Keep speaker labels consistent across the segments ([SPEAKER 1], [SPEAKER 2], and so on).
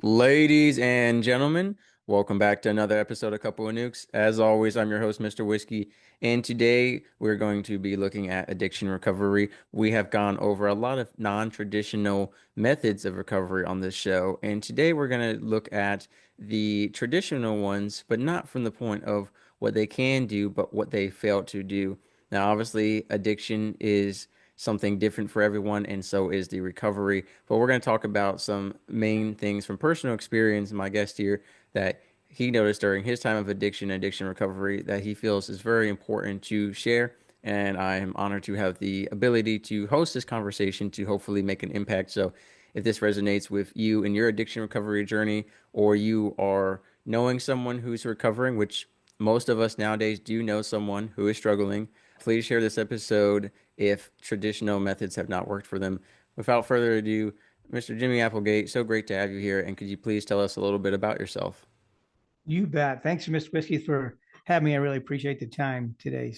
[SPEAKER 1] Ladies and gentlemen, welcome back to another episode of Couple of Nukes. As always, I'm your host, Mr. Whiskey, and today we're going to be looking at addiction recovery. We have gone over a lot of non-traditional methods of recovery on this show, and today we're going to look at the traditional ones, but not from the point of what they can do, but what they fail to do. Now, obviously, addiction is something different for everyone, and so is the recovery. But we're going to talk about some main things from personal experience. My guest here that he noticed during his time of addiction recovery that he feels is very important to share. And I am honored to have the ability to host this conversation to hopefully make an impact. So, if this resonates with you in your addiction recovery journey, or you are knowing someone who's recovering, which most of us nowadays do know someone who is struggling, please share this episode if traditional methods have not worked for them. Without further ado, Mr. Jimmie Applegate, so great to have you here. And could you please tell us a little bit about yourself?
[SPEAKER 2] You bet. Thanks, Mr. Whiskey, for having me. I really appreciate the time today.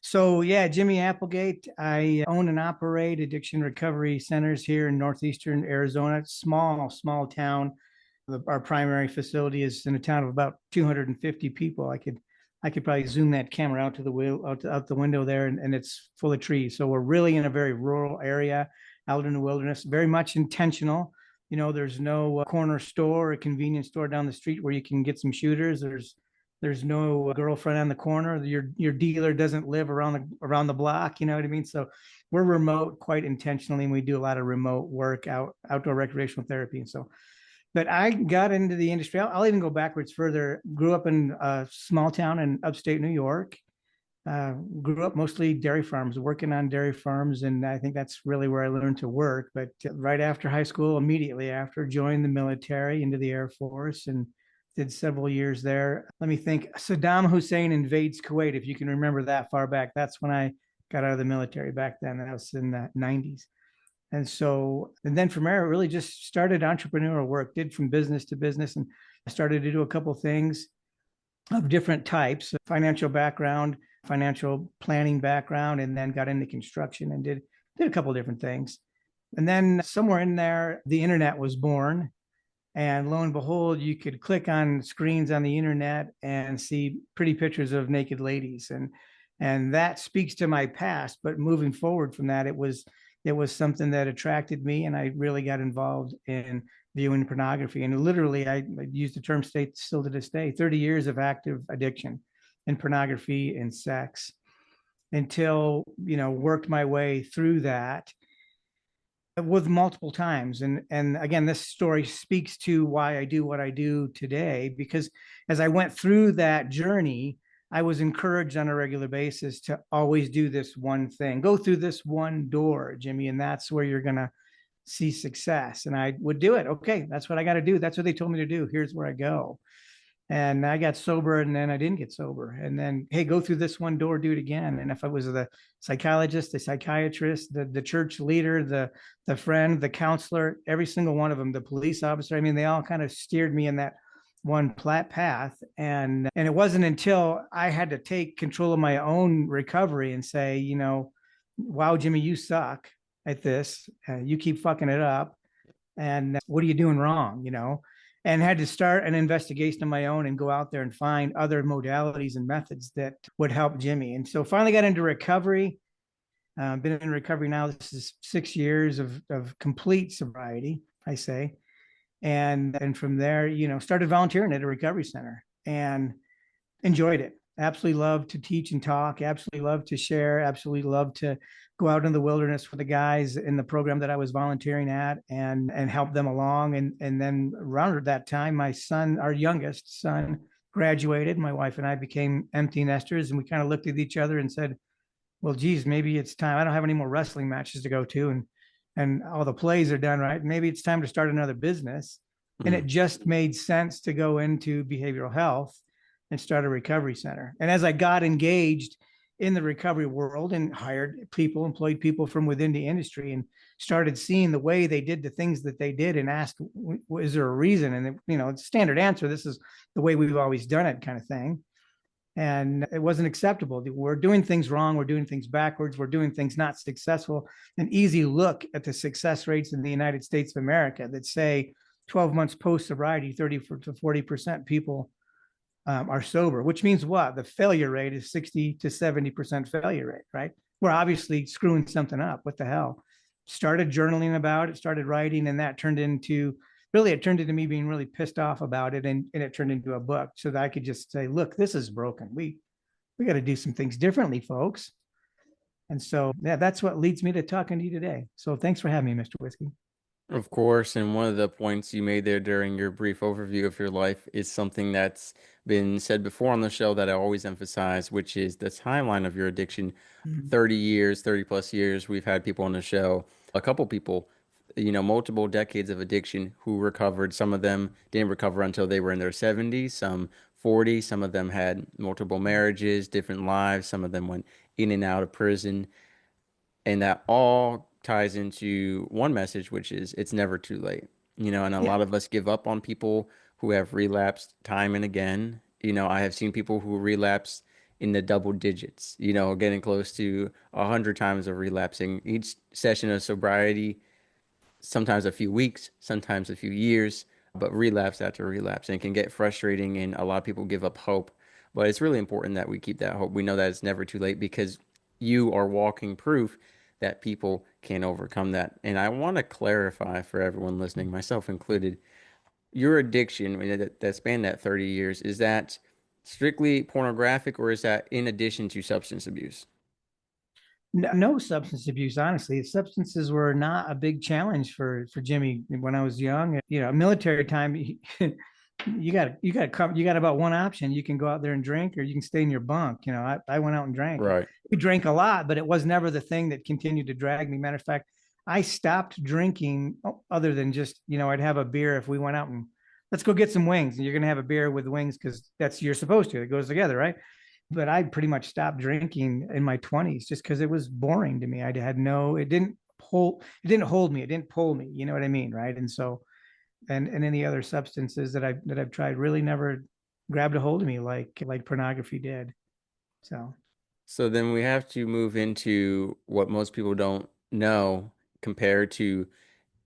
[SPEAKER 2] So yeah, Jimmie Applegate. I own and operate addiction recovery centers here in Northeastern Arizona. Small town. Our primary facility is in a town of about 250 people. I could probably zoom that camera out to the wheel out the window there, and it's full of trees. So we're really in a very rural area, out in the wilderness. Very much intentional. There's no corner store or convenience store down the street where you can get some shooters. There's no girlfriend on the corner. Your dealer doesn't live around the block. You know what I mean? So we're remote quite intentionally, and we do a lot of remote work, outdoor recreational therapy. And so, but I got into the industry. I'll even go backwards further. Grew up in a small town in upstate New York. Grew up mostly dairy farms, working on dairy farms, and I think that's really where I learned to work. But right after high school, immediately after, joined the military into the Air Force and did several years there. Let me think. Saddam Hussein invades Kuwait, if you can remember that far back. That's when I got out of the military back then. That was in the 90s. And then from there, I really just started entrepreneurial work, did from business to business, and I started to do a couple things of different types, financial background, financial planning background, and then got into construction and did a couple of different things. And then somewhere in there, the internet was born. And lo and behold, you could click on screens on the internet and see pretty pictures of naked ladies. And that speaks to my past. But moving forward from that, it was something that attracted me, and I really got involved in viewing pornography. And literally, I use the term state still to this day, 30 years of active addiction in pornography and sex until, worked my way through that with multiple times. And again, this story speaks to why I do what I do today, because as I went through that journey, I was encouraged on a regular basis to always do this one thing, go through this one door, Jimmie, and that's where you're going to see success. And I would do it. Okay, that's what I got to do. That's what they told me to do. Here's where I go. And I got sober, and then I didn't get sober. And then, hey, go through this one door, do it again. And if I was the psychologist, the psychiatrist, the church leader, the friend, the counselor, every single one of them, the police officer, I mean, they all kind of steered me in that one path. And it wasn't until I had to take control of my own recovery and say, wow, Jimmie, you suck at this. You keep fucking it up. And what are you doing wrong? And had to start an investigation of my own and go out there and find other modalities and methods that would help Jimmie. And so finally got into recovery. Been in recovery now. This is 6 years of complete sobriety, I say. And from there, started volunteering at a recovery center and enjoyed it. Absolutely love to teach and talk. Absolutely love to share. Absolutely love to go out in the wilderness with the guys in the program that I was volunteering at and help them along. And then around that time, my son, our youngest son, graduated. My wife and I became empty nesters, and we kind of looked at each other and said, "Well, geez, maybe it's time. I don't have any more wrestling matches to go to, and all the plays are done, right? Maybe it's time to start another business." And
[SPEAKER 1] Mm.
[SPEAKER 2] it just made sense to go into behavioral health and start a recovery center. And as I got engaged in the recovery world and hired people, employed people from within the industry, and started seeing the way they did the things that they did and asked, is there a reason? And, it's standard answer. This is the way we've always done it kind of thing. And it wasn't acceptable. We're doing things wrong. We're doing things backwards. We're doing things not successful. An easy look at the success rates in the United States of America that say 12 months post sobriety, 30 to 40% people are sober, which means what? The failure rate is 60 to 70% failure rate, right? We're obviously screwing something up. What the hell? Started journaling about it, started writing, and that turned into it turned into me being really pissed off about it. And it turned into a book so that I could just say, look, this is broken. We got to do some things differently, folks. And so, yeah, that's what leads me to talking to you today. So thanks for having me, Mr. Whiskey.
[SPEAKER 1] Of course, and one of the points you made there during your brief overview of your life is something that's been said before on the show that I always emphasize, which is the timeline of your addiction.
[SPEAKER 2] Mhm.
[SPEAKER 1] 30 years, 30 plus years. We've had people on the show, a couple people, multiple decades of addiction who recovered. Some of them didn't recover until they were in their 70s, some 40, some of them had multiple marriages, different lives, some of them went in and out of prison. And that all ties into one message, which is it's never too late. And a
[SPEAKER 2] Yeah.
[SPEAKER 1] lot of us give up on people who have relapsed time and again. I have seen people who relapse in the double digits, getting close to 100 times of relapsing. Each session of sobriety, sometimes a few weeks, sometimes a few years, but relapse after relapse. And it can get frustrating, and a lot of people give up hope. But it's really important that we keep that hope. We know that it's never too late because you are walking proof that people can overcome that. And I want to clarify for everyone listening, myself included, your addiction that spanned that 30 years, is that strictly pornographic or is that in addition to substance abuse?
[SPEAKER 2] No substance abuse, honestly. Substances were not a big challenge for Jimmy when I was young. Military time, you got about one option. You can go out there and drink, or you can stay in your bunk. I went out and drank.
[SPEAKER 1] Right.
[SPEAKER 2] We drank a lot, but it was never the thing that continued to drag me. Matter of fact, I stopped drinking other than just, I'd have a beer if we went out and let's go get some wings, and you're gonna have a beer with wings because that's you're supposed to. It goes together, right? But I pretty much stopped drinking in my 20s just because it was boring to me. I had no, it didn't hold me, it didn't pull me. You know what I mean, right? And so, and any other substances that I've tried really never grabbed a hold of me like pornography did. So
[SPEAKER 1] So then we have to move into what most people don't know compared to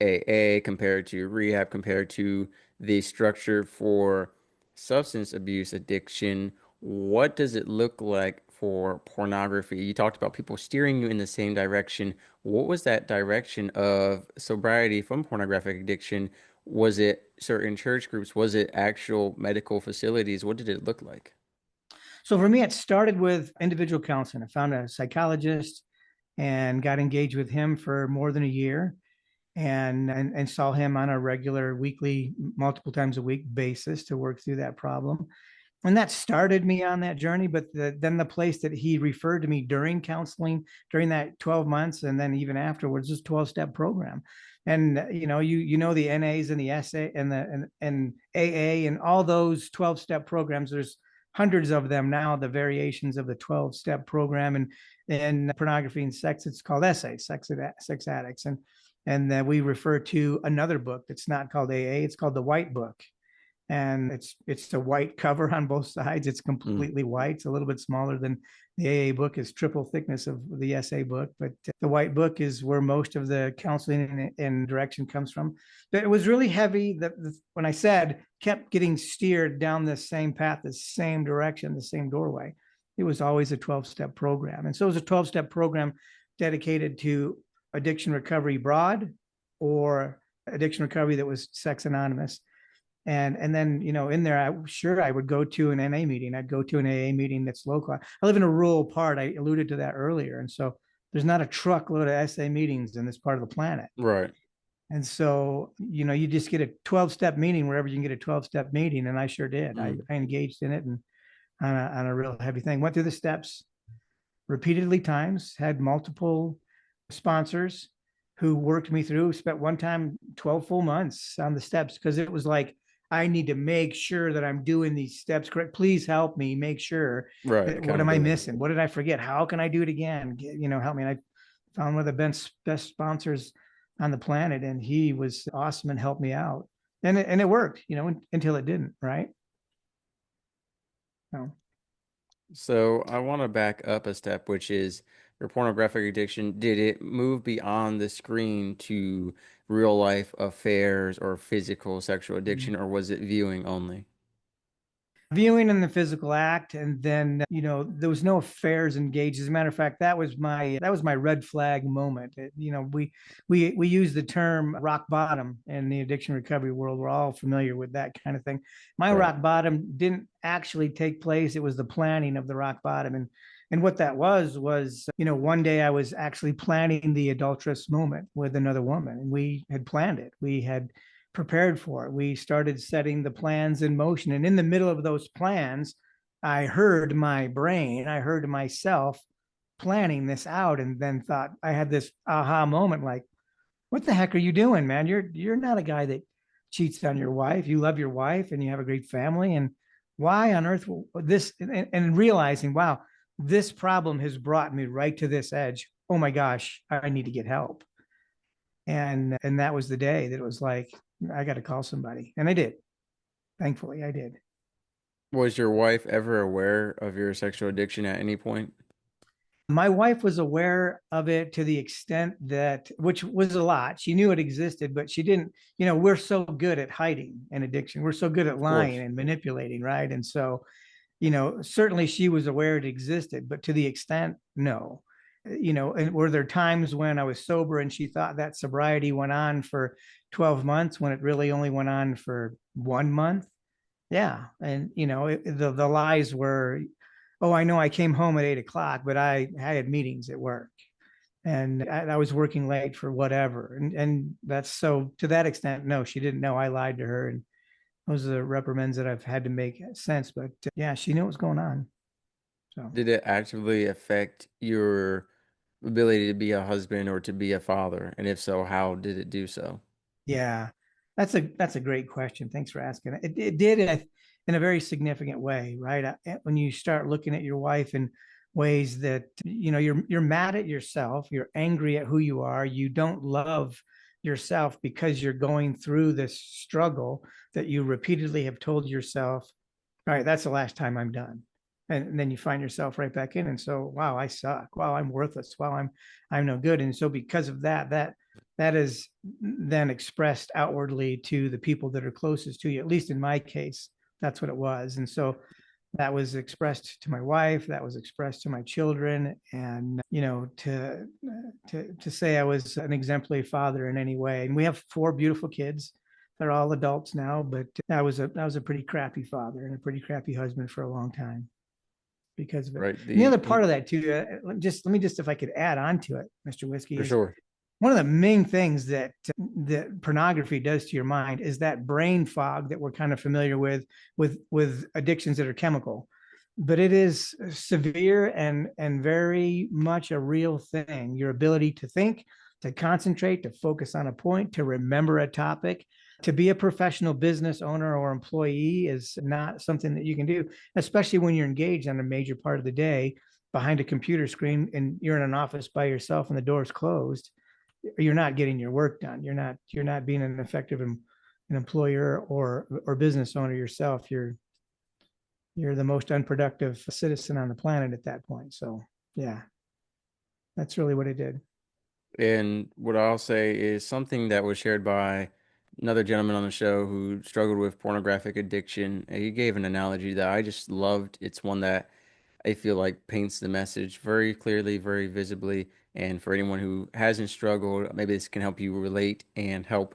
[SPEAKER 1] AA, compared to rehab, compared to the structure for substance abuse addiction. What does it look like for pornography? You talked about people steering you in the same direction. What was that direction of sobriety from pornographic addiction? Was it certain church groups? Was it actual medical facilities? What did it look like?
[SPEAKER 2] so for me, it started with individual counseling. I found a psychologist and got engaged with him for more than a year and saw him on a regular weekly, multiple times a week basis to work through that problem. And that started me on that journey. But then the place that he referred to me during counseling during that 12 months and then even afterwards is 12-step program. And you know the NAs and the SA and AA and all those 12-step programs. There's hundreds of them now, the variations of the 12-step program. And pornography and sex, it's called SA, sex addicts. And we refer to another book that's not called AA, it's called the White Book, and it's a white cover on both sides. It's
[SPEAKER 1] Mm,
[SPEAKER 2] completely white. It's a little bit smaller than the AA book, is triple thickness of the SA book, but the White Book is where most of the counseling and direction comes from. But it was really heavy. That when I said kept getting steered down the same path, the same direction, the same doorway, it was always a 12-step program, and so it was a 12-step program dedicated to addiction recovery broad or addiction recovery that was sex anonymous. And then in there I would go to an NA meeting. I'd go to an AA meeting that's local. I live in a rural part. I alluded to that earlier, and so there's not a truckload of SA meetings in this part of the planet.
[SPEAKER 1] right.
[SPEAKER 2] And so you just get a 12-step meeting wherever you can get a 12-step meeting, and I sure did. I,
[SPEAKER 1] Mm,
[SPEAKER 2] I engaged in it and on a real heavy thing. Went through the steps repeatedly times. Had multiple sponsors who worked me through. Spent one time 12 full months on the steps because it was like, I need to make sure that I'm doing these steps correct. Please help me make sure
[SPEAKER 1] right.
[SPEAKER 2] that, what am I
[SPEAKER 1] Accountability.
[SPEAKER 2] missing? What did I forget? How can I do it again? Help me. And I found one of the best sponsors on the planet, and he was awesome and helped me out. And it worked, until it didn't, right? So,
[SPEAKER 1] So I want to back up a step, which is your pornographic addiction. Did it move beyond the screen to real life affairs or physical sexual
[SPEAKER 2] Mm.
[SPEAKER 1] addiction, or was it viewing only?
[SPEAKER 2] Viewing in the physical act, and then there was no affairs engaged. As a matter of fact, that was my red flag moment. We use the term rock bottom in the addiction recovery world. We're all familiar with that kind of thing. My
[SPEAKER 1] Right,
[SPEAKER 2] rock bottom didn't actually take place. It was the planning of the rock bottom. And what that was one day I was actually planning the adulterous moment with another woman, and we had planned it. We had prepared for it. We started setting the plans in motion. And in the middle of those plans, I heard my brain, I heard myself planning this out, and then thought, I had this aha moment like, what the heck are you doing, man? You're not a guy that cheats on your wife. You love your wife and you have a great family. And why on earth this, and realizing, wow, this problem has brought me right to this edge. Oh my gosh, I need to get help. And that was the day that it was like, I got to call somebody. And I did. Thankfully, I did.
[SPEAKER 1] was your wife ever aware of your sexual addiction at any point?
[SPEAKER 2] My wife was aware of it to the extent that, which was a lot. She knew it existed, but she didn't. We're so good at hiding an addiction. We're so good at
[SPEAKER 1] Of
[SPEAKER 2] lying
[SPEAKER 1] course.
[SPEAKER 2] and manipulating, right? And so, certainly she was aware it existed, but to the extent, no. And were there times when I was sober and she thought that sobriety went on for 12 months when it really only went on for 1 month? Yeah. And, the lies were, oh, I know I came home at 8 o'clock, but I had meetings at work, and I was working late for whatever. And that's, so to that extent, no, she didn't know. I lied to her. And those are the reprimands that I've had to make sense. But yeah, she knew what was going on. So
[SPEAKER 1] Did it actively affect your ability to be a husband or to be a father? And if so, how did it do so?
[SPEAKER 2] yeah, that's a great question. Thanks for asking. It did in a very significant way, right? When you start looking at your wife in ways that you're mad at yourself, you're angry at who you are, you don't love yourself because you're going through this struggle that you repeatedly have told yourself, all right, that's the last time I'm done. And then you find yourself right back in. And so, wow, I suck. Wow, I'm worthless. Wow, I'm no good. And so because of that is then expressed outwardly to the people that are closest to you. At least in my case, that's what it was. And so that was expressed to my wife, that was expressed to my children. And to say I was an exemplary father in any way. And we have 4 beautiful kids. They're all adults now, but I was a pretty crappy father and a pretty crappy husband for a long time because of it.
[SPEAKER 1] Right.
[SPEAKER 2] And the other part of that too, just let me just, if I could add on to it, Mr. Whiskey,
[SPEAKER 1] For
[SPEAKER 2] is
[SPEAKER 1] sure.
[SPEAKER 2] one of the main things that pornography does to your mind is that brain fog that we're kind of familiar with addictions that are chemical. But it is severe and very much a real thing. Your ability to think, to concentrate, to focus on a point, to remember a topic, to be a professional business owner or employee is not something that you can do, especially when you're engaged on a major part of the day behind a computer screen and you're in an office by yourself and the door's closed. You're not getting your work done. You're not being an effective an employer or business owner yourself. You're the most unproductive citizen on the planet at that point. So yeah, that's really what it did.
[SPEAKER 1] And what I'll say is something that was shared by another gentleman on the show who struggled with pornographic addiction. He gave an analogy that I just loved. It's one that I feel like paints the message very clearly, very visibly. And for anyone who hasn't struggled, maybe this can help you relate and help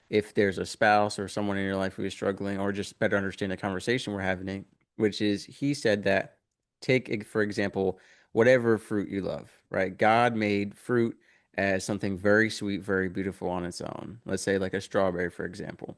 [SPEAKER 1] if there's a spouse or someone in your life who is struggling, or just better understand the conversation we're having, which is he said that take, for example, whatever fruit you love, right? God made fruit as something very sweet, very beautiful on its own. Let's say like a strawberry, for example.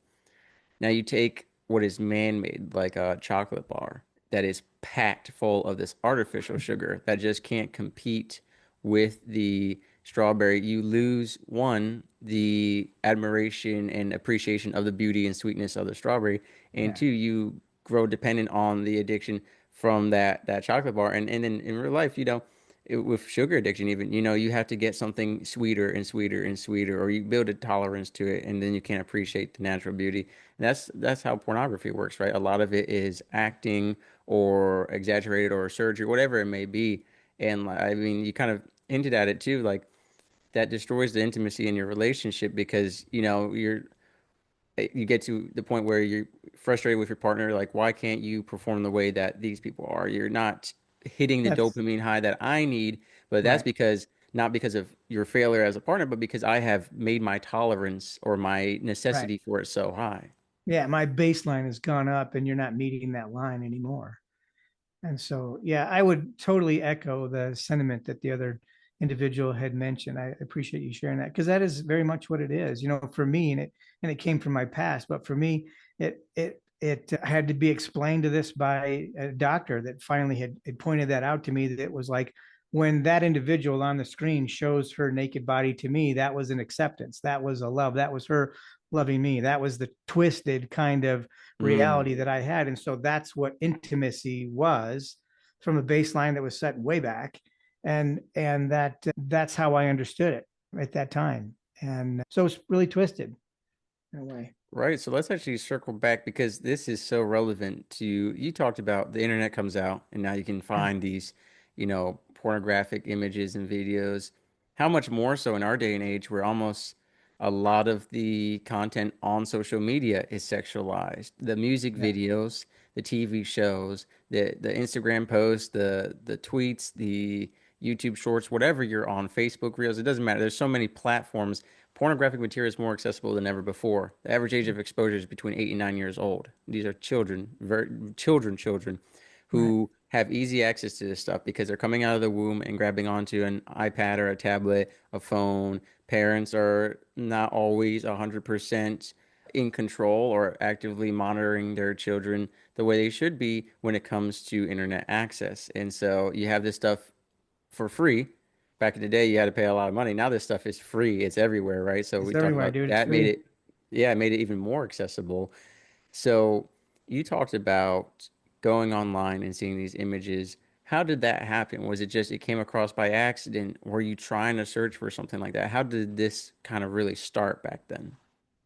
[SPEAKER 1] Now you take what is man-made, like a chocolate bar that is packed full of this artificial sugar that just can't compete with the strawberry. You lose one, the admiration and appreciation of the beauty and sweetness of the strawberry, and
[SPEAKER 2] Yeah.
[SPEAKER 1] two, you grow dependent on the addiction from that chocolate bar. And then in real life, with sugar addiction, even, you have to get something sweeter and sweeter and sweeter, or you build a tolerance to it, and then you can't appreciate the natural beauty. And that's how pornography works, right? A lot of it is acting or exaggerated or surgery, whatever it may be. And I mean, you kind of hinted at it too, like that destroys the intimacy in your relationship because, you get to the point where you're frustrated with your partner, like, why can't you perform the way that these people are? You're not hitting the
[SPEAKER 2] That's
[SPEAKER 1] dopamine high that I need, but that's
[SPEAKER 2] right.
[SPEAKER 1] because not because of your failure as a partner, but because I have made my tolerance or my
[SPEAKER 2] Right.
[SPEAKER 1] necessity for it so high.
[SPEAKER 2] Yeah, my baseline has gone up and you're not meeting that line anymore. And so, yeah, I would totally echo the sentiment that the other individual had mentioned. I appreciate you sharing that because that is very much what it is. For me, and it came from my past, but for me, it had to be explained to this by a doctor that finally had pointed that out to me. That it was like when that individual on the screen shows her naked body to me, that was an acceptance. That was a love. That was her loving me. That was the twisted kind of
[SPEAKER 1] Mm,
[SPEAKER 2] reality that I had. And so that's what intimacy was from a baseline that was set way back. And that's how I understood it at that time. And so it's really twisted in a way.
[SPEAKER 1] right. So let's actually circle back because this is so relevant to you talked about the internet comes out and now you can find these, pornographic images and videos. How much more so in our day and age where almost a lot of the content on social media is sexualized. The music
[SPEAKER 2] Yeah.
[SPEAKER 1] videos, the TV shows, the Instagram posts, the tweets, the YouTube shorts, whatever you're on, Facebook Reels, it doesn't matter. There's so many platforms. Pornographic material is more accessible than ever before. The average age of exposure is between 8 and 9 years old. These are children, children
[SPEAKER 2] Right.
[SPEAKER 1] who have easy access to this stuff because they're coming out of the womb and grabbing onto an iPad or a tablet, a phone. Parents are not always 100% in control or actively monitoring their children the way they should be when it comes to internet access. And so you have this stuff for free. Back in the day, you had to pay a lot of money. Now this stuff is free. It's everywhere, right? So
[SPEAKER 2] It's
[SPEAKER 1] we talk
[SPEAKER 2] everywhere,
[SPEAKER 1] about
[SPEAKER 2] dude. It's
[SPEAKER 1] that made
[SPEAKER 2] free.
[SPEAKER 1] it, yeah, it made it even more accessible. So you talked about going online and seeing these images. How did that happen? Was it just it came across by accident? Were you trying to search for something like that? How did this kind of really start back then?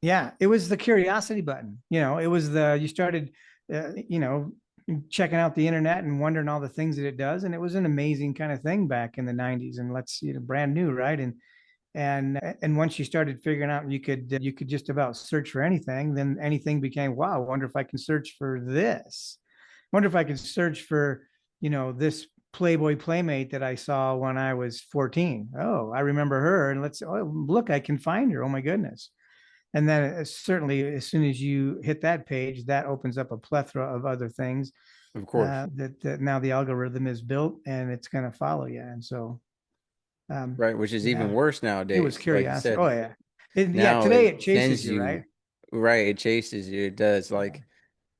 [SPEAKER 2] Yeah, it was the curiosity button. It was you started, checking out the internet and wondering all the things that it does, and it was an amazing kind of thing back in the '90s. And brand new, right? And once you started figuring out you could just about search for anything, then anything became, wow, I wonder if I can search for this. I wonder if I can search for, this Playboy playmate that I saw when I was 14. Oh, I remember her. And look, I can find her. Oh my goodness. And then certainly as soon as you hit that page, that opens up a plethora of other things
[SPEAKER 1] Of course.
[SPEAKER 2] that now the algorithm is built and it's going to follow you. And so,
[SPEAKER 1] Right, which is even
[SPEAKER 2] yeah,
[SPEAKER 1] worse
[SPEAKER 2] it was
[SPEAKER 1] nowadays. Like you
[SPEAKER 2] curiosity.
[SPEAKER 1] said,
[SPEAKER 2] Oh yeah. Yeah.
[SPEAKER 1] now
[SPEAKER 2] Today
[SPEAKER 1] it
[SPEAKER 2] it chases
[SPEAKER 1] sends
[SPEAKER 2] you,
[SPEAKER 1] you,
[SPEAKER 2] right?
[SPEAKER 1] right, it chases you. It does.
[SPEAKER 2] Yeah.
[SPEAKER 1] Like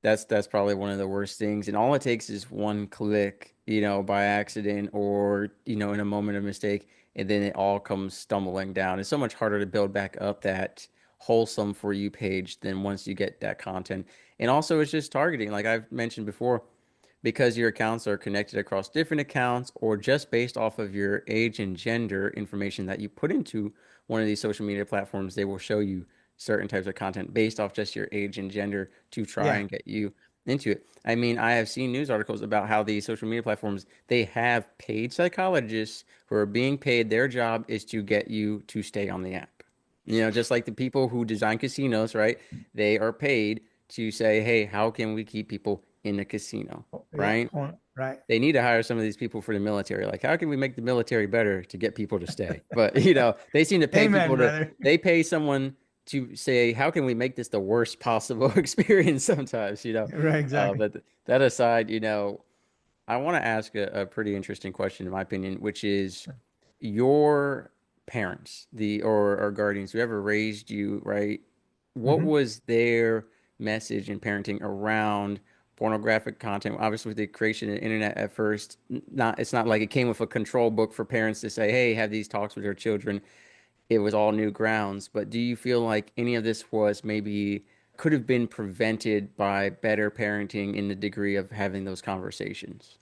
[SPEAKER 1] that's probably one of the worst things. And all it takes is one click, by accident or, in a moment of mistake, and then it all comes stumbling down. It's so much harder to build back up that wholesome for you page than once you get that content. And also it's just targeting. Like I've mentioned before, because your accounts are connected across different accounts or just based off of your age and gender information that you put into one of these social media platforms, they will show you certain types of content based off just your age and gender to try
[SPEAKER 2] Yeah.
[SPEAKER 1] and get you into it. I mean, I have seen news articles about how these social media platforms, they have paid psychologists who are being paid. Their job is to get you to stay on the app. Just like the people who design casinos, right? They are paid to say, hey, how can we keep people in the casino,
[SPEAKER 2] Yeah.
[SPEAKER 1] right?
[SPEAKER 2] Right.
[SPEAKER 1] They need to hire some of these people for the military. Like, how can we make the military better to get people to stay? But, they seem to pay
[SPEAKER 2] Amen,
[SPEAKER 1] people
[SPEAKER 2] brother.
[SPEAKER 1] they pay someone to say, how can we make this the worst possible experience sometimes?
[SPEAKER 2] Right. Exactly.
[SPEAKER 1] But that aside, I want to ask a pretty interesting question, in my opinion, which is your parents, or guardians, whoever raised you, right? What
[SPEAKER 2] Hmm.
[SPEAKER 1] was their message in parenting around pornographic content? Obviously, with the creation of the internet at first, not it's not like it came with a control book for parents to say, "Hey, have these talks with your children." It was all new grounds. But do you feel like any of this was maybe could have been prevented by better parenting in the degree of having those conversations?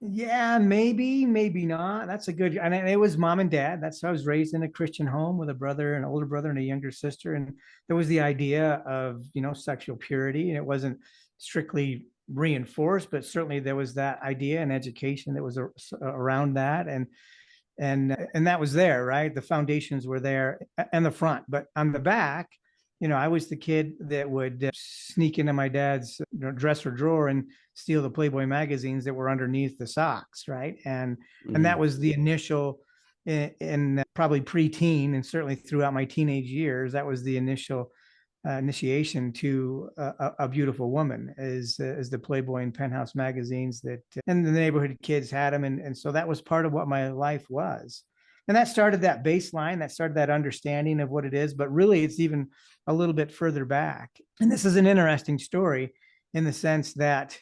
[SPEAKER 2] Yeah, maybe, maybe not. That's a good, and it was mom and dad. I was raised in a Christian home with a brother, an older brother, and a younger sister. And there was the idea of, sexual purity, and it wasn't strictly reinforced, but certainly there was that idea and education that was around that. And that was there, right? The foundations were there and the front, but on the back, I was the kid that would sneak into my dad's dresser drawer and steal the Playboy magazines that were underneath the socks, right? And that
[SPEAKER 1] Mm.
[SPEAKER 2] was the initial in probably preteen and certainly throughout my teenage years. That was the initial initiation to a beautiful woman is the Playboy and Penthouse magazines that and the neighborhood kids had them, and so that was part of what my life was, and that started that baseline, that started that understanding of what it is. But really, it's even a little bit further back, and this is an interesting story in the sense that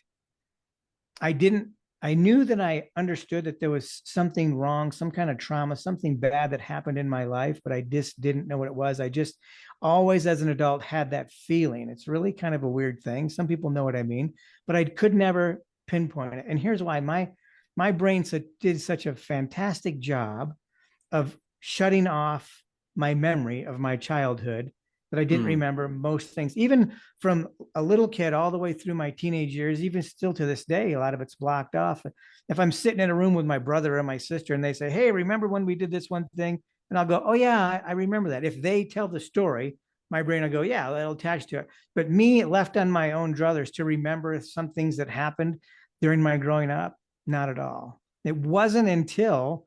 [SPEAKER 2] I didn't. I knew that I understood that there was something wrong, some kind of trauma, something bad that happened in my life, but I just didn't know what it was. I just always, as an adult, had that feeling. It's really kind of a weird thing. Some people know what I mean, but I could never pinpoint it. And here's why: my brain did such a fantastic job of shutting off my memory of my childhood that I didn't
[SPEAKER 1] Mm.
[SPEAKER 2] remember most things, even from a little kid all the way through my teenage years, even still to this day, a lot of it's blocked off. If I'm sitting in a room with my brother or my sister and they say, "Hey, remember when we did this one thing?" And I'll go, "Oh, yeah, I remember that." If they tell the story, my brain will go, "Yeah, that'll attach to it." But me, left on my own druthers to remember some things that happened during my growing up, not at all. It wasn't until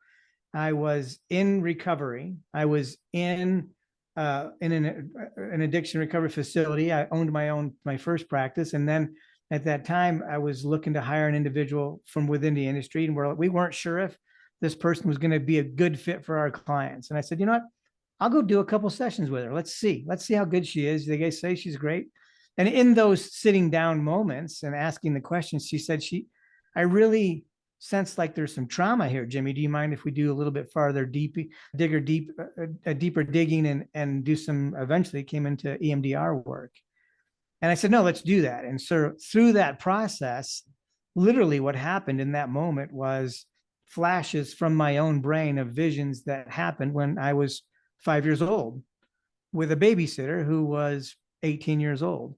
[SPEAKER 2] I was in recovery. I was in an addiction recovery facility. I owned my first practice, and then at that time, I was looking to hire an individual from within the industry, and we weren't sure if this person was going to be a good fit for our clients. And I said, you know what? I'll go do a couple sessions with her. Let's see how good she is. They guys say she's great. And in those sitting down moments and asking the questions, she said, I really sense like there's some trauma here, Jimmie. Do you mind if we do a little bit farther deeper digging and do some, eventually came into EMDR work. And I said, no, let's do that. And so through that process, literally what happened in that moment was flashes from my own brain of visions that happened when I was 5 years old with a babysitter who was 18 years old,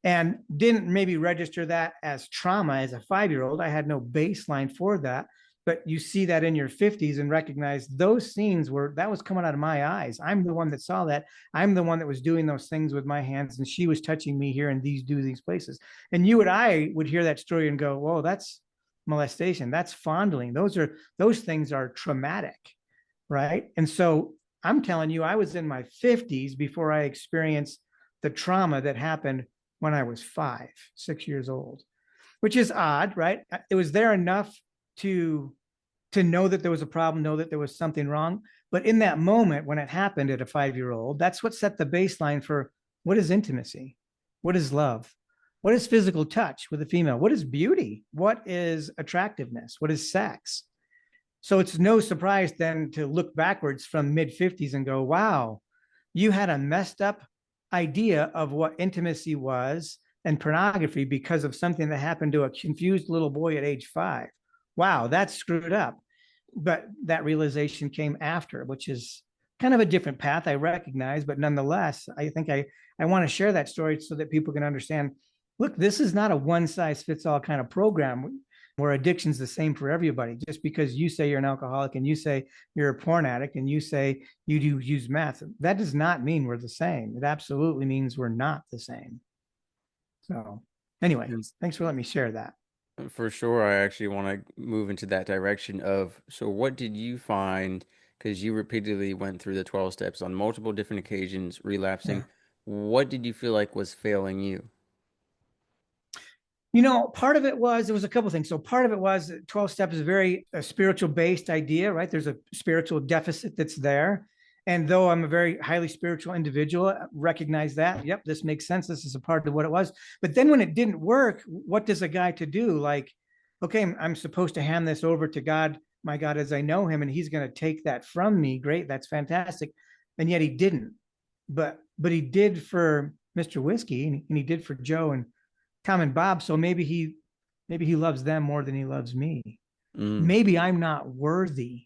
[SPEAKER 2] and didn't maybe register that as trauma as a 5 year old. I had no baseline for that. But you see that in your 50s and recognize those scenes that was coming out of my eyes. I'm the one that saw that. I'm the one that was doing those things with my hands, and she was touching me here and these places. And you and I would hear that story and go, whoa, that's molestation. That's fondling. Those things are traumatic, right? And so I'm telling you, I was in my 50s before I experienced the trauma that happened when I was 6 years old, which is odd, right? It was there enough to know that there was a problem, know that there was something wrong. But in that moment, when it happened at a 5 year old, that's what set the baseline for what is intimacy? What is love? What is physical touch with a female? What is beauty? What is attractiveness? What is sex? So it's no surprise then to look backwards from mid 50s and go, wow, you had a messed up idea of what intimacy was and pornography because of something that happened to a confused little boy at age 5. Wow, that's screwed up. But that realization came after, which is kind of a different path, I recognize. But nonetheless, I think I want to share that story so that people can understand, look, this is not a one size fits all kind of program where addiction's the same for everybody. Just because you say you're an alcoholic and you say you're a porn addict and you say you do use meth, that does not mean we're the same. It absolutely means we're not the same. So anyway,
[SPEAKER 1] And
[SPEAKER 2] thanks for letting me share that.
[SPEAKER 1] for sure, I actually want to move into that direction of, so what did you find? Because you repeatedly went through the 12 steps on multiple different occasions, relapsing.
[SPEAKER 2] Yeah.
[SPEAKER 1] What did you feel like was failing you?
[SPEAKER 2] Part of it was, there was a couple of things. So part of it was 12 steps is a very spiritual based idea, right? There's a spiritual deficit that's there. And though I'm a very highly spiritual individual, I recognize that. Yep, this makes sense. This is a part of what it was. But then when it didn't work, what does a guy to do? Like, okay, I'm supposed to hand this over to God, my God, as I know him, and he's going to take that from me. Great, that's fantastic. And yet he didn't. But he did for Mr. Whiskey, and he did for Joe and Tom and Bob. So maybe he loves them more than he loves me.
[SPEAKER 1] Mm.
[SPEAKER 2] Maybe I'm not worthy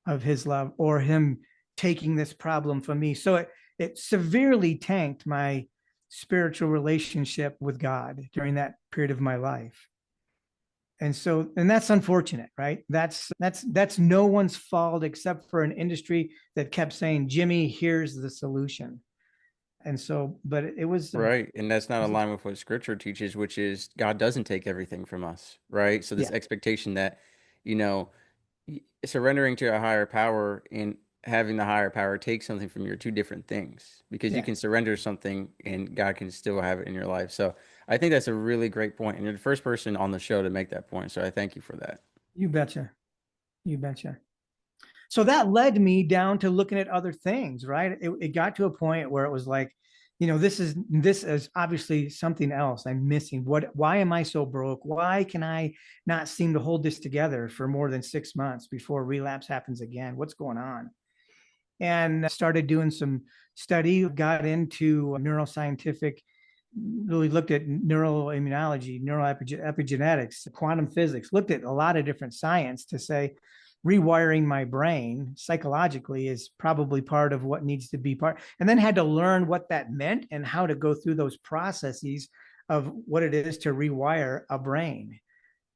[SPEAKER 2] of his love or him taking this problem from me. So it severely tanked my spiritual relationship with God during that period of my life. And that's unfortunate, right? That's no one's fault except for an industry that kept saying, Jimmie, here's the solution. And so, but it was,
[SPEAKER 1] Right. And that's not aligned with what scripture teaches, which is God doesn't take everything from us, right? So this
[SPEAKER 2] yeah,
[SPEAKER 1] expectation that, you know, surrendering to a higher power and having the higher power take something from you are two different things because you
[SPEAKER 2] yeah,
[SPEAKER 1] can surrender something and God can still have it in your life. So I think that's a really great point, and you're the first person on the show to make that point. So I thank you for that.
[SPEAKER 2] you betcha. You betcha. So that led me down to looking at other things, right? It got to a point where it was like, this is obviously something else I'm missing. Why am I so broke? Why can I not seem to hold this together for more than 6 months before relapse happens again? What's going on? And started doing some study, got into neuroscientific, really looked at neuroimmunology, neuroepigenetics, quantum physics, looked at a lot of different science to say rewiring my brain psychologically is probably part of what needs to be part, and then had to learn what that meant and how to go through those processes of what it is to rewire a brain.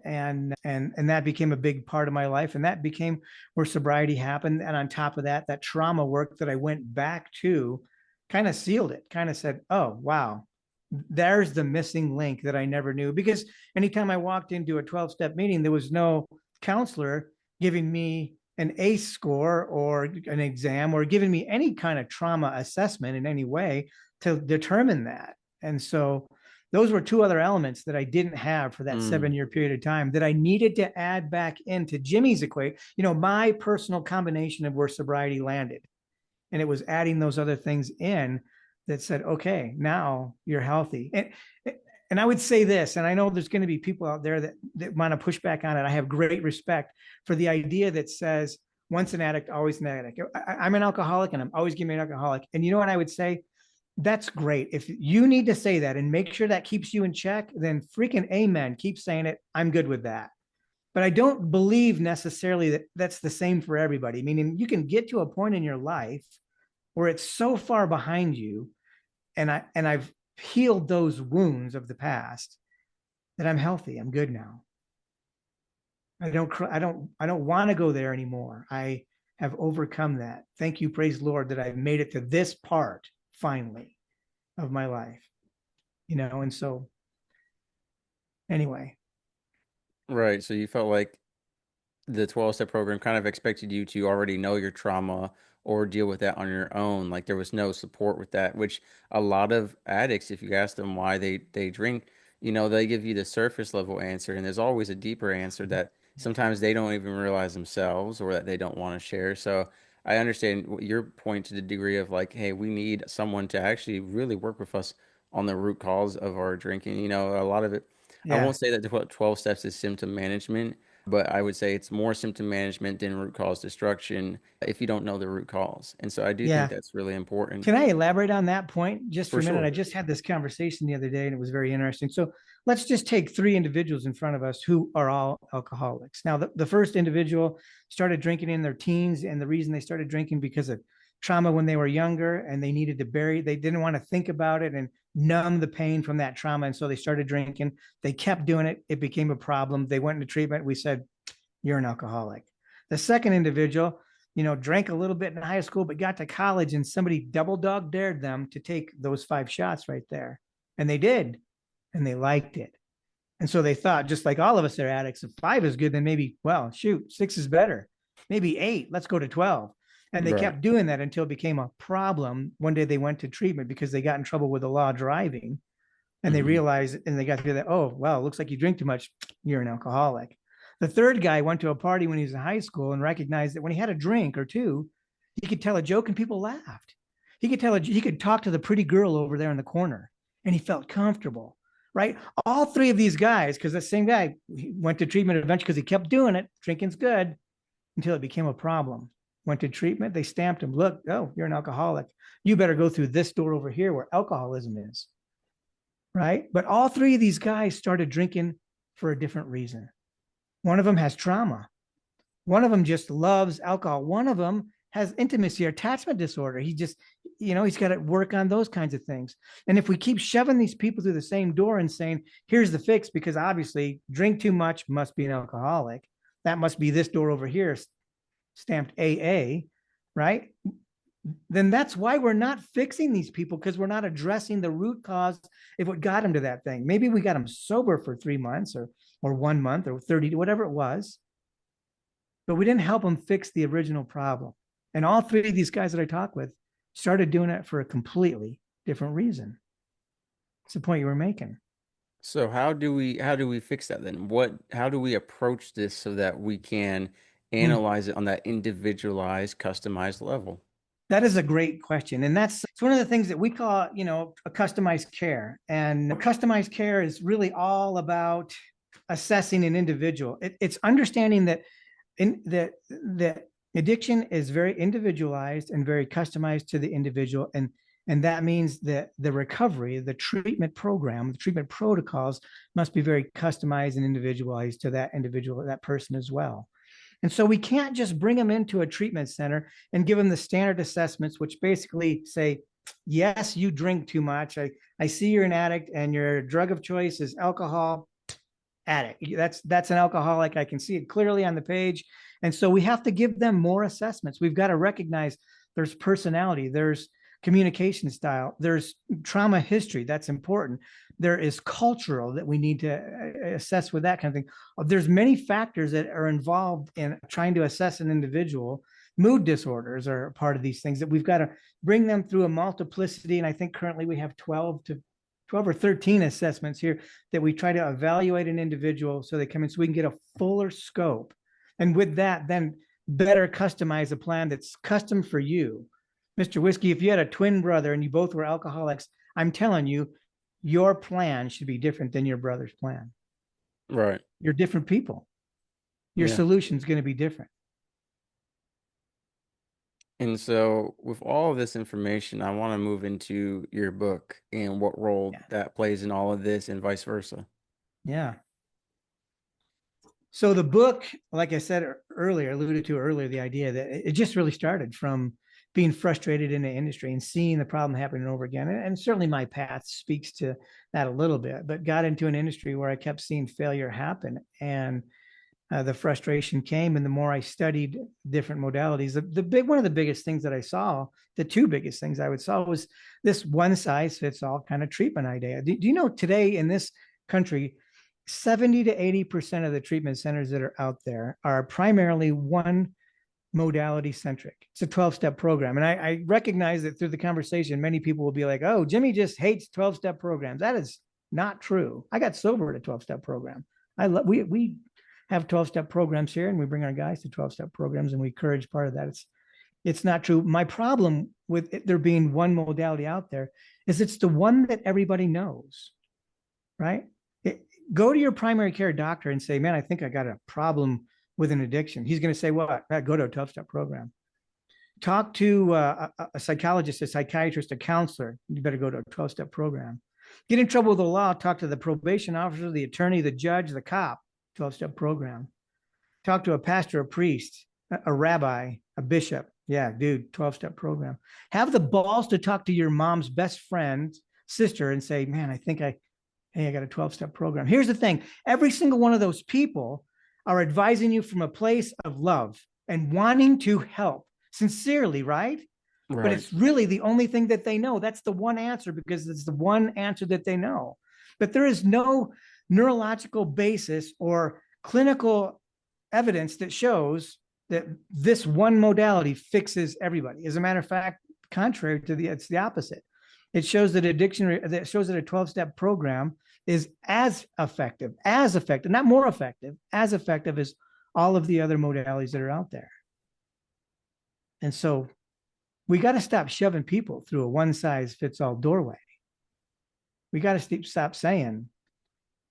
[SPEAKER 2] And that became a big part of my life, and that became where sobriety happened. And on top of that, that trauma work that I went back to kind of sealed it, kind of said, oh wow, there's the missing link that I never knew. Because anytime I walked into a 12-step meeting, there was no counselor giving me an ACE score or an exam or giving me any kind of trauma assessment in any way to determine that. And so those were two other elements that I didn't have for that
[SPEAKER 1] Mm,
[SPEAKER 2] 7 year period of time that I needed to add back into Jimmie's equation, my personal combination of where sobriety landed. And it was adding those other things in that said, okay, now you're healthy. And I would say this, and I know there's going to be people out there that want to push back on it. I have great respect for the idea that says, once an addict, always an addict. I'm an alcoholic and I'm always going to be an alcoholic. And you know what I would say? That's great. If you need to say that and make sure that keeps you in check, then freaking amen. Keep saying it. I'm good with that. But I don't believe necessarily that that's the same for everybody. Meaning you can get to a point in your life where it's so far behind you, and I've healed those wounds of the past that I'm healthy. I'm good now. I don't want to go there anymore. I have overcome that. Thank you, praise Lord, that I've made it to this part finally of my life. And so anyway,
[SPEAKER 1] right. So you felt like the 12-step program kind of expected you to already know your trauma or deal with that on your own. Like there was no support with that, which a lot of addicts, if you ask them why they drink, they give you the surface level answer, and there's always a deeper answer that sometimes they don't even realize themselves or that they don't want to share. So I understand your point to the degree of like, hey, we need someone to actually really work with us on the root cause of our drinking. A lot of it, I
[SPEAKER 2] yeah,
[SPEAKER 1] won't say that the 12 steps is symptom management, but I would say it's more symptom management than root cause destruction if you don't know the root cause. And so I do think
[SPEAKER 2] yeah.
[SPEAKER 1] that's really important
[SPEAKER 2] Can I elaborate on that point just for
[SPEAKER 1] for
[SPEAKER 2] a minute? I
[SPEAKER 1] sure.
[SPEAKER 2] just had this conversation the other day and it was very interesting. So let's just take three individuals in front of us who are all alcoholics. Now, the first individual started drinking in their teens, and the reason they started drinking because of trauma when they were younger, and they needed to bury, they didn't want to think about it and numb the pain from that trauma. And so they started drinking. They kept doing it. It became a problem. They went into treatment. We said, you're an alcoholic. The second individual, drank a little bit in high school, but got to college and somebody double dog dared them to take those 5 shots right there. And they did, and they liked it. And so they thought, just like all of us are addicts, if 5 is good, then maybe, well, shoot, 6 is better. Maybe 8, let's go to 12. And they
[SPEAKER 1] Right.
[SPEAKER 2] kept doing that until it became a problem. One day they went to treatment because they got in trouble with the law of driving. And they
[SPEAKER 1] Hmm.
[SPEAKER 2] realized, and they got through that, oh, well, it looks like you drink too much. You're an alcoholic. The third guy went to a party when he was in high school and recognized that when he had a drink or two, he could tell a joke and people laughed. He could talk to the pretty girl over there in the corner, and he felt comfortable, right? All three of these guys, because the same guy went to treatment eventually because he kept doing it. Drinking's good until it became a problem. Went to treatment, they stamped him. Look, oh, you're an alcoholic. You better go through this door over here where alcoholism is, right? But all three of these guys started drinking for a different reason. One of them has trauma. One of them just loves alcohol. One of them has intimacy or attachment disorder. He just, he's got to work on those kinds of things. And if we keep shoving these people through the same door and saying, here's the fix, because obviously drink too much must be an alcoholic. That must be this door over here, stamped AA, right? Then that's why we're not fixing these people, because we're not addressing the root cause of what got them to that thing. Maybe we got them sober for 3 months or 1 month or 30, whatever it was, but we didn't help them fix the original problem. And all three of these guys that I talked with started doing it for a completely different reason. It's the point you were making.
[SPEAKER 1] So how do we fix that then? How do we approach this so that we can
[SPEAKER 2] Mm.
[SPEAKER 1] analyze it on that individualized, customized level?
[SPEAKER 2] That is a great question. And that's it's one of the things that we call, a customized care. And customized care is really all about assessing an individual. It's understanding that addiction is very individualized and very customized to the individual. And that means that the recovery, the treatment program, the treatment protocols must be very customized and individualized to that individual, that person as well. And so we can't just bring them into a treatment center and give them the standard assessments, which basically say, yes, you drink too much. I see you're an addict and your drug of choice is alcohol. Addict. That's an alcoholic. I can see it clearly on the page. And so we have to give them more assessments. We've got to recognize there's personality, there's communication style, there's trauma history. That's important. There is cultural that we need to assess with that kind of thing. There's many factors that are involved in trying to assess an individual. Mood disorders are part of these things that we've got to bring them through a multiplicity. And I think currently we have 12 or 13 assessments here that we try to evaluate an individual so they come in so we can get a fuller scope. And with that, then better customize a plan that's custom for you. Mr. Whiskey, if you had a twin brother and you both were alcoholics, I'm telling you, your plan should be different than your brother's plan.
[SPEAKER 1] Right.
[SPEAKER 2] You're different people. Your
[SPEAKER 1] Yeah.
[SPEAKER 2] solution is going to be different.
[SPEAKER 1] And so, with all of this information, I want to move into your book and what role
[SPEAKER 2] Yeah.
[SPEAKER 1] that plays in all of this and vice versa.
[SPEAKER 2] Yeah. So the book, like I said earlier, alluded to earlier, the idea that it just really started from being frustrated in the industry and seeing the problem happening over again. And certainly my path speaks to that a little bit, but got into an industry where I kept seeing failure happen. And the frustration came. And the more I studied different modalities, one of the biggest things that I saw, the two biggest things I would saw was this one size fits all kind of treatment idea. Do you know today in this country, 70 to 80% of the treatment centers that are out there are primarily one modality centric. It's a 12-step program. And I recognize that through the conversation, many people will be like, oh, Jimmie just hates 12-step programs. That is not true. I got sober at a 12-step program. We have 12-step programs here, and we bring our guys to 12-step programs, and we encourage part of that. It's not true. My problem with there being one modality out there is it's the one that everybody knows, right? Go to your primary care doctor and say, man, I think I got a problem with an addiction. He's going to say, well, go to a 12-step program. Talk to a psychologist, a psychiatrist, a counselor. You better go to a 12-step program. Get in trouble with the law. Talk to the probation officer, the attorney, the judge, the cop. 12-step program. Talk to a pastor, a priest, a rabbi, a bishop. Yeah, dude, 12-step program. Have the balls to talk to your mom's best friend, sister, and say, man, I got a 12-step program. Here's the thing. Every single one of those people are advising you from a place of love and wanting to help sincerely, right? But
[SPEAKER 1] Right.
[SPEAKER 2] it's really the only thing that they know. That's the one answer because it's the one answer that they know. But there is no neurological basis or clinical evidence that shows that this one modality fixes everybody. As a matter of fact, contrary to it's the opposite. It shows that that shows that a 12-step program is as effective, not more effective, as effective as all of the other modalities that are out there. And so we got to stop shoving people through a one size fits all doorway. We got to stop saying,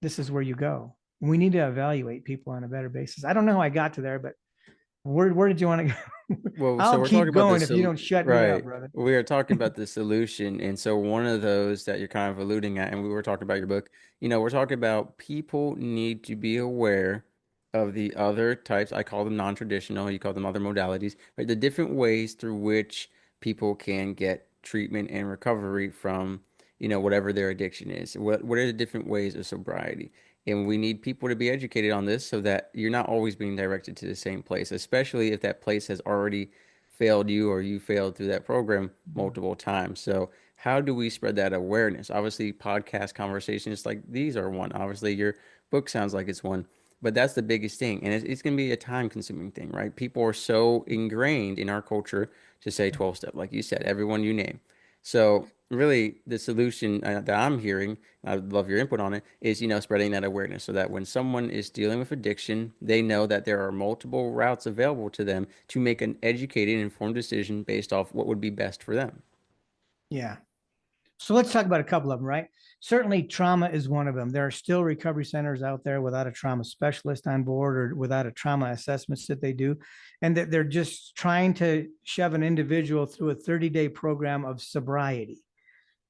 [SPEAKER 2] this is where you go. We need to evaluate people on a better basis. I don't know how I got to there, but where did you want to go?
[SPEAKER 1] Well, so
[SPEAKER 2] I'll
[SPEAKER 1] we're talking
[SPEAKER 2] keep
[SPEAKER 1] about
[SPEAKER 2] going
[SPEAKER 1] this,
[SPEAKER 2] if you don't shut me up,
[SPEAKER 1] right?
[SPEAKER 2] brother.
[SPEAKER 1] We are talking about the solution, and so one of those that you're kind of alluding at, and we were talking about your book. We're talking about people need to be aware of the other types. I call them non-traditional, you call them other modalities, right? The different ways through which people can get treatment and recovery from, whatever their addiction is. What are the different ways of sobriety? And we need people to be educated on this so that you're not always being directed to the same place, especially if that place has already failed you or you failed through that program multiple times. So how do we spread that awareness? Obviously, podcast conversations like these are one. Obviously, your book sounds like it's one, but that's the biggest thing. And it's going to be a time consuming thing, right? People are so ingrained in our culture to say 12 step, like you said, everyone you name. So really the solution that I'm hearing, I'd love your input on it, is, spreading that awareness so that when someone is dealing with addiction, they know that there are multiple routes available to them to make an educated, informed decision based off what would be best for them.
[SPEAKER 2] Yeah. So let's talk about a couple of them, right? Certainly, trauma is one of them. There are still recovery centers out there without a trauma specialist on board or without a trauma assessments that they do. And that they're just trying to shove an individual through a 30-day program of sobriety,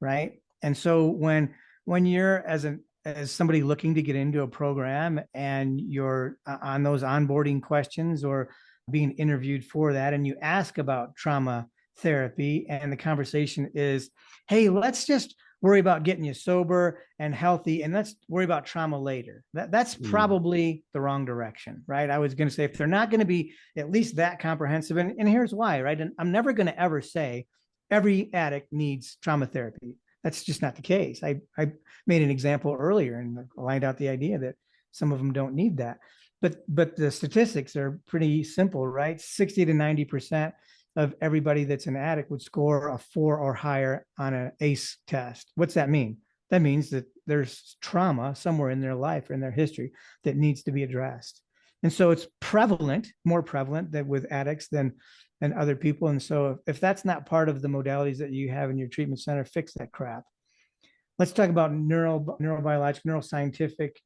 [SPEAKER 2] right? And so when you're as somebody looking to get into a program and you're on those onboarding questions or being interviewed for that, and you ask about trauma therapy, and the conversation is, hey, let's just worry about getting you sober and healthy, and let's worry about trauma later. That's
[SPEAKER 1] Mm.
[SPEAKER 2] probably the wrong direction, right? I was going to say, if they're not going to be at least that comprehensive, and here's why, right? And I'm never going to ever say every addict needs trauma therapy. That's just not the case. I made an example earlier and lined out the idea that some of them don't need that. But the statistics are pretty simple, right? 60 to 90% of everybody that's an addict would score a 4 or higher on an ACE test. What's that mean? That means that there's trauma somewhere in their life or in their history that needs to be addressed. And so it's prevalent, more prevalent than with addicts than other people. And so if that's not part of the modalities that you have in your treatment center, fix that crap. Let's talk about neurobiological, neuroscientific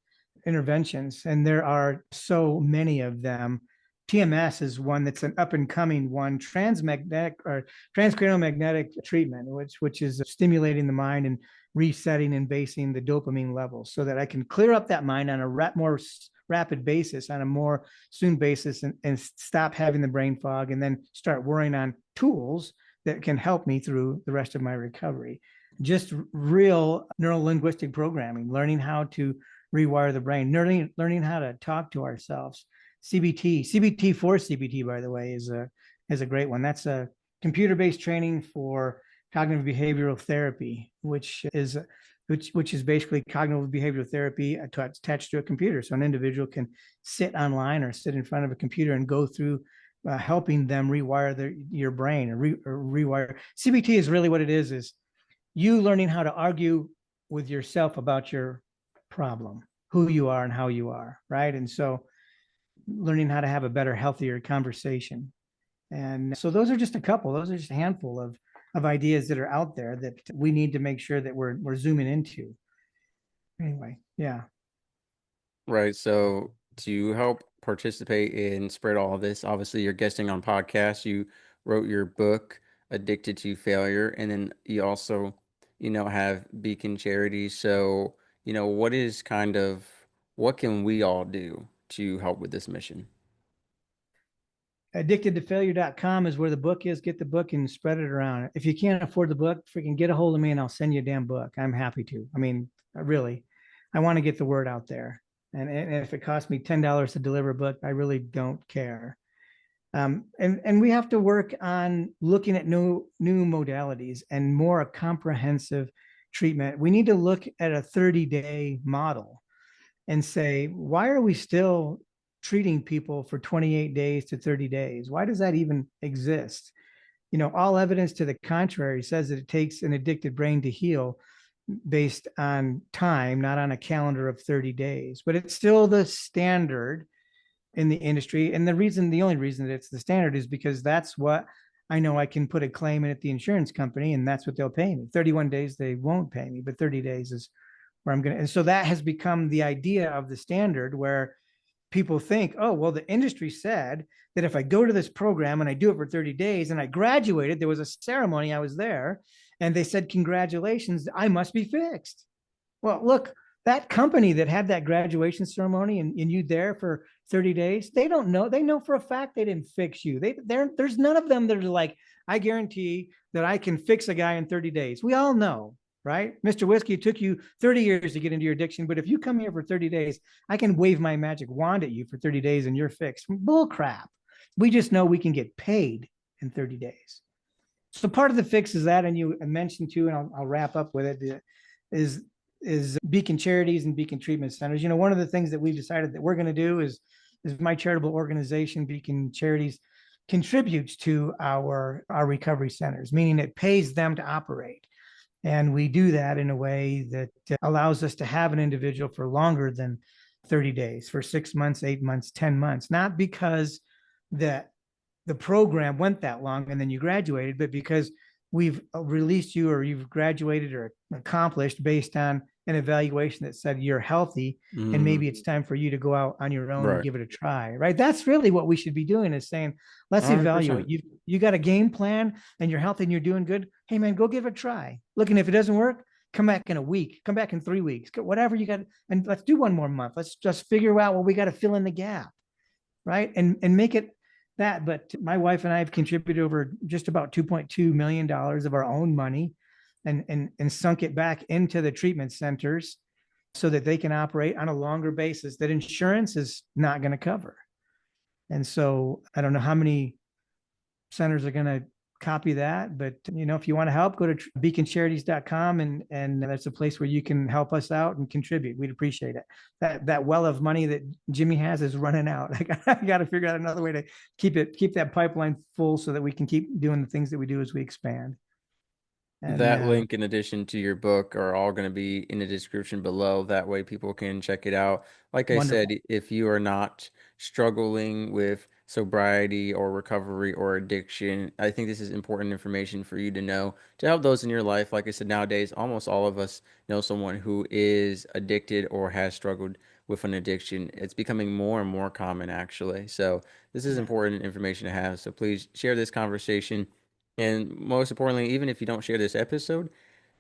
[SPEAKER 2] interventions. And there are so many of them. TMS is one that's an up and coming one, transmagnetic or transcranial magnetic treatment, which is stimulating the mind and resetting and basing the dopamine levels so that I can clear up that mind on a more rapid basis, on a more soon basis, and stop having the brain fog, and then start worrying on tools that can help me through the rest of my recovery. Just real neuro linguistic programming, learning how to rewire the brain, learning how to talk to ourselves. CBT for CBT, by the way, is a great one. That's a computer-based training for cognitive behavioral therapy, which is basically cognitive behavioral therapy attached to a computer. So an individual can sit online or sit in front of a computer and go through helping them rewire your brain or rewire. CBT is really what it is you learning how to argue with yourself about your problem, who you are and how you are, right? And so learning how to have a better, healthier conversation. And so those are just a couple, those are just a handful of ideas that are out there that we need to make sure that we're zooming into. Anyway, yeah.
[SPEAKER 1] Right. So to help participate and spread all of this, obviously you're guesting on podcasts. You wrote your book, Addicted to Failure, and then you also, have Beacon Charities. So, what can we all do to help with this mission?
[SPEAKER 2] Addictedtofailure.com is where the book is. Get the book and spread it around. If you can't afford the book, freaking get a hold of me and I'll send you a damn book. I'm happy to. I mean, really, I want to get the word out there. And if it costs me $10 to deliver a book, I really don't care. And we have to work on looking at new modalities and more a comprehensive treatment. We need to look at a 30-day model and say, why are we still treating people for 28 days to 30 days? Why does that even exist? All evidence to the contrary says that it takes an addicted brain to heal based on time, not on a calendar of 30 days. But it's still the standard in the industry. And the only reason that it's the standard is because that's what I know I can put a claim in at the insurance company and that's what they'll pay me. 31 days, they won't pay me, but 30 days is where I'm going to. And so that has become the idea of the standard where people think, oh, well, the industry said that if I go to this program and I do it for 30 days and I graduated, there was a ceremony, I was there, and they said, congratulations, I must be fixed. Well, look, That company that had that graduation ceremony and you there for 30 days, they don't know. They know for a fact they didn't fix you. There's none of them that are like, I guarantee that I can fix a guy in 30 days. We all know, right? Mr. Whiskey, it took you 30 years to get into your addiction, but if you come here for 30 days, I can wave my magic wand at you for 30 days and you're fixed. Bull crap. We just know we can get paid in 30 days. So part of the fix is that, and you mentioned too, and I'll wrap up with it, is Beacon Charities and Beacon Treatment Centers. You know, one of the things that we've decided that we're going to do is my charitable organization, Beacon Charities, contributes to our recovery centers, meaning it pays them to operate. And we do that in a way that allows us to have an individual for longer than 30 days, for 6 months, 8 months, 10 months, not because that the program went that long and then you graduated, but because we've released you or you've graduated or accomplished based on an evaluation that said you're healthy and
[SPEAKER 1] Hmm.
[SPEAKER 2] maybe it's time for you to go out on your own and
[SPEAKER 1] Right.
[SPEAKER 2] give it a try, right? That's really what we should be doing, is saying, let's evaluate
[SPEAKER 1] 100%.
[SPEAKER 2] you got a game plan and you're healthy and you're doing good. Hey man, go give it a try. Look, and if it doesn't work, come back in a week, come back in 3 weeks, whatever you got, and let's do one more month. Let's just figure out what we got to fill in the gap, right? And make it that. But my wife and I have contributed over just about $2.2 million of our own money and sunk it back into the treatment centers so that they can operate on a longer basis that insurance is not going to cover. And so I don't know how many centers are going to copy that, but you know, if you want to help, go to beaconcharities.com and that's a place where you can help us out and contribute. We'd appreciate it. That well of money that Jimmie has is running out. I got to figure out another way to keep that pipeline full so that we can keep doing the things that we do as we expand. And
[SPEAKER 1] That link, in addition to your book, are all going to be in the description below. That way, people can check it out. Like I said,
[SPEAKER 2] wonderful.
[SPEAKER 1] if you are not struggling with sobriety or recovery or addiction, I think this is important information for you to know to help those in your life. Like I said, nowadays, almost all of us know someone who is addicted or has struggled with an addiction. It's becoming more and more common, actually. So, this is
[SPEAKER 2] Yeah.
[SPEAKER 1] important information to have. So, please share this conversation. And most importantly, even if you don't share this episode,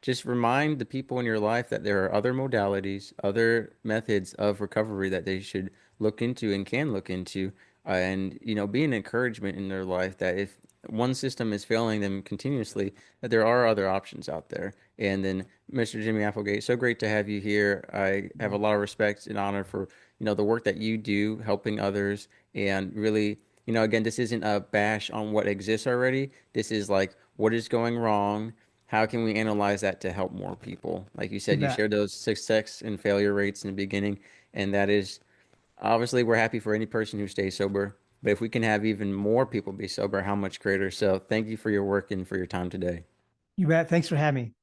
[SPEAKER 1] just remind the people in your life that there are other modalities, other methods of recovery that they should look into and can look into. And, be an encouragement in their life that if one system is failing them continuously, that there are other options out there. And then, Mr. Jimmie Applegate, so great to have you here. I have a lot of respect and honor for, the work that you do, helping others, and really, again, this isn't a bash on what exists already. This is like, what is going wrong? How can we analyze that to help more people? Like you
[SPEAKER 2] You
[SPEAKER 1] said, you
[SPEAKER 2] bet.
[SPEAKER 1] shared those success and failure rates in the beginning, and that is obviously we're happy for any person who stays sober. But if we can have even more people be sober, how much greater? So thank you for your work and for your time today.
[SPEAKER 2] You bet. Thanks for having me.